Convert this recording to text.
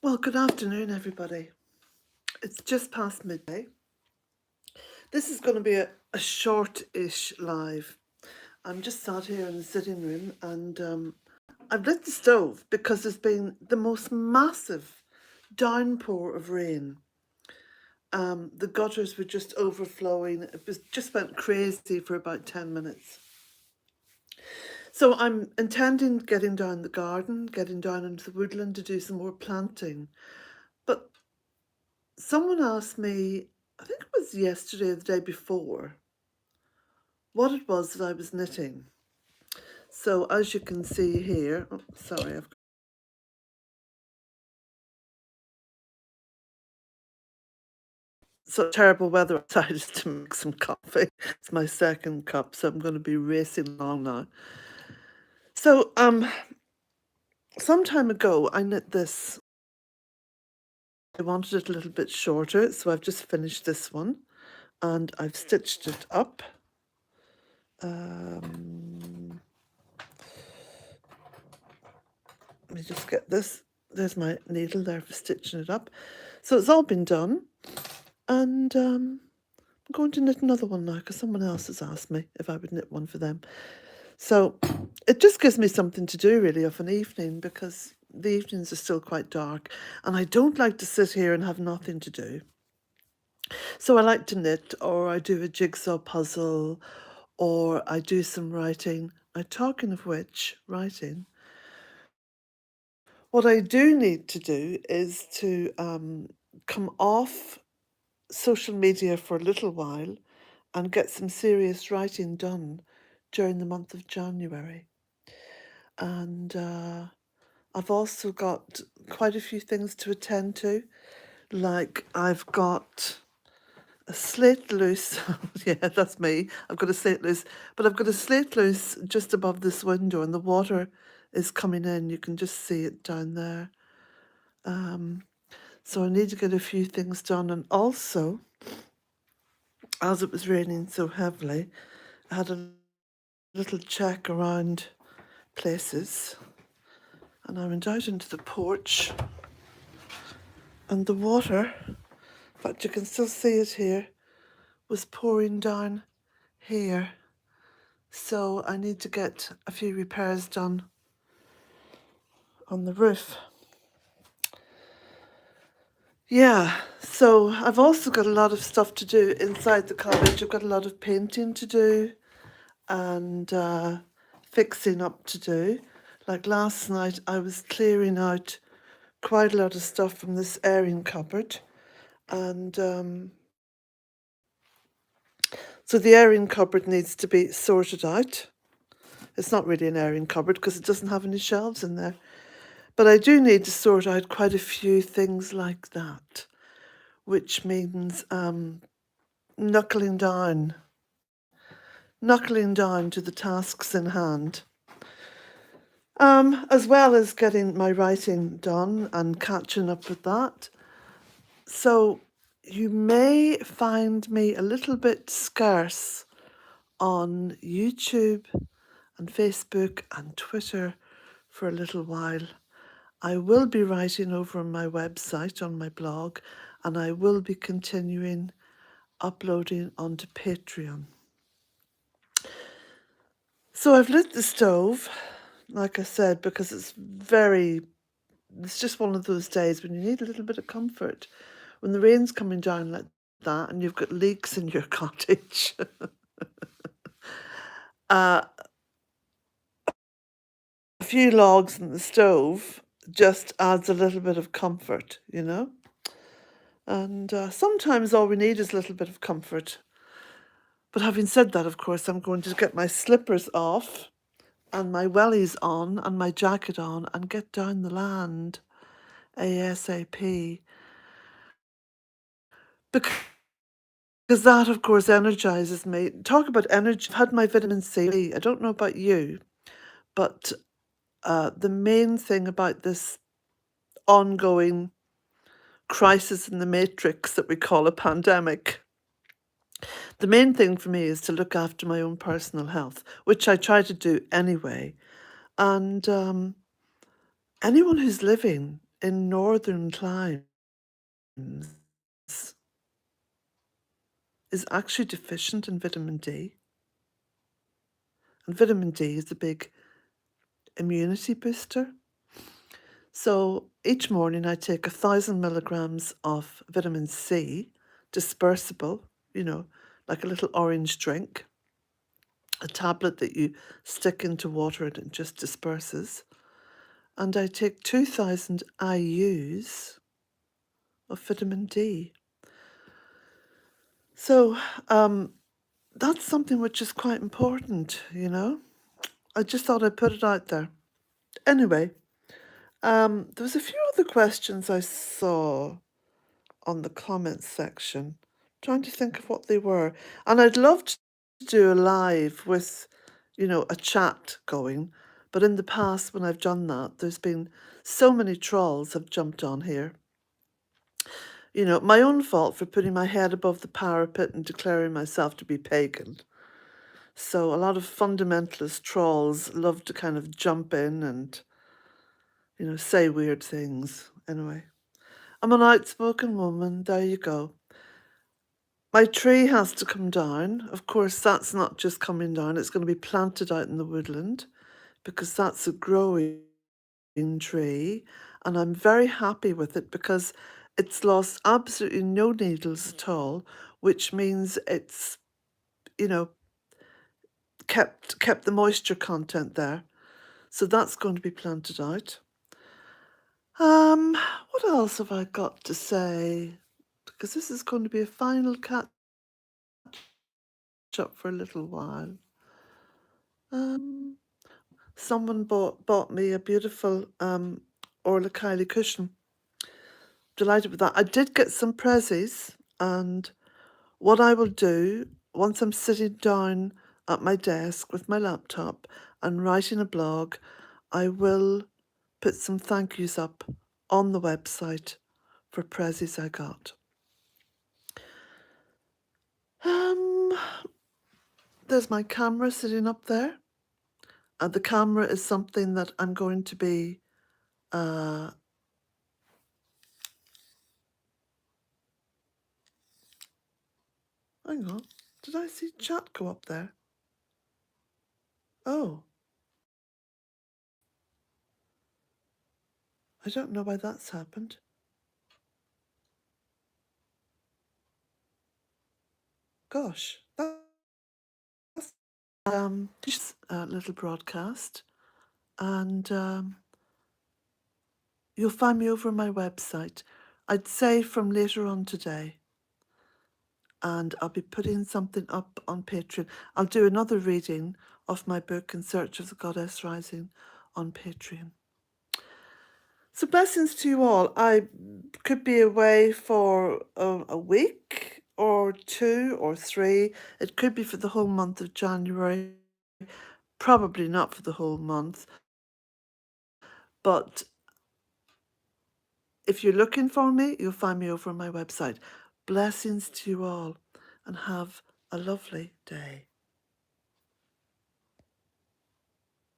Well, good afternoon, everybody. It's just past midday. This is going to be a short-ish live. I'm just sat here in the sitting room and I've lit the stove because there's been the most massive downpour of rain. The gutters were just overflowing. Just went crazy for about 10 minutes. So I'm intending getting down the garden, getting down into the woodland to do some more planting. But someone asked me, I think it was yesterday or the day before, what it was that I was knitting. So as you can see here, oh, sorry, I've got so terrible weather outside just to make some coffee. It's my second cup, so I'm going to be racing along now. So some time ago I knit this. I wanted it a little bit shorter, so I've just finished this one and I've stitched it up. Let me just get this. There's my needle there for stitching it up. So it's all been done. And I'm going to knit another one now because someone else has asked me if I would knit one for them. So it just gives me something to do really of an evening because the evenings are still quite dark and I don't like to sit here and have nothing to do. So I like to knit, or I do a jigsaw puzzle, or I do some writing. Now, talking of which, writing, what I do need to do is to come off social media for a little while and get some serious writing done during the month of January. And I've also got quite a few things to attend to, like I've got a slate loose. Yeah, that's me. I've got a slate loose, but I've got a slate loose just above this window and the water is coming in. You can just see it down there. So I need to get a few things done. And also, as it was raining so heavily, I had a little check around places. And I went out into the porch. And the water, in fact, you can still see it here, was pouring down here. So I need to get a few repairs done on the roof. Yeah, so I've also got a lot of stuff to do inside the cottage. I've got a lot of painting to do and fixing up to do. Like last night, I was clearing out quite a lot of stuff from this airing cupboard. And so the airing cupboard needs to be sorted out. It's not really an airing cupboard because it doesn't have any shelves in there. But I do need to sort out quite a few things like that, which means knuckling down to the tasks in hand, as well as getting my writing done and catching up with that. So you may find me a little bit scarce on YouTube and Facebook and Twitter for a little while. I will be writing over on my website, on my blog, and I will be continuing uploading onto Patreon. So I've lit the stove, like I said, because it's just one of those days when you need a little bit of comfort. When the rain's coming down like that and you've got leaks in your cottage. A few logs in the stove just adds a little bit of comfort, you know? And sometimes all we need is a little bit of comfort. But having said that, of course, I'm going to get my slippers off and my wellies on and my jacket on and get down the land ASAP. Because that, of course, energizes me. Talk about energy. I've had my vitamin C. I don't know about you, but the main thing about this ongoing crisis in the matrix that we call a pandemic, the main thing for me is to look after my own personal health, which I try to do anyway. And anyone who's living in northern climes is actually deficient in vitamin D. And vitamin D is a big immunity booster. So each morning I take 1,000 milligrams of vitamin C, dispersible, you know, like a little orange drink, a tablet that you stick into water and it just disperses. And I take 2,000 IUs of vitamin D. So that's something which is quite important, you know. I just thought I'd put it out there. Anyway, there was a few other questions I saw on the comments section. Trying to think of what they were. And I'd love to do a live with, you know, a chat going. But in the past, when I've done that, there's been so many trolls have jumped on here. You know, my own fault for putting my head above the parapet and declaring myself to be pagan. So a lot of fundamentalist trolls love to kind of jump in and, you know, say weird things. Anyway, I'm an outspoken woman. There you go. My tree has to come down. Of course, that's not just coming down. It's going to be planted out in the woodland because that's a growing tree. And I'm very happy with it because it's lost absolutely no needles at all, which means it's, you know, kept the moisture content there. So that's going to be planted out. What else have I got to say? Because this is going to be a final catch up for a little while. Someone bought me a beautiful Orla Kylie cushion. Delighted with that. I did get some prezzies, and what I will do once I'm sitting down at my desk with my laptop and writing a blog, I will put some thank yous up on the website for prezzies I got. There's my camera sitting up there. The camera is something that I'm going to be hang on. Did I see chat go up there? Oh, I don't know why that's happened. Gosh, that's just a little broadcast, and you'll find me over on my website. I'd say from later on today, and I'll be putting something up on Patreon. I'll do another reading of my book In Search of the Goddess Rising on Patreon. So blessings to you all. I could be away for a week or 2 or 3. It could be for the whole month of January. Probably not for the whole month. But if you're looking for me, you'll find me over on my website. Blessings to you all and have a lovely day.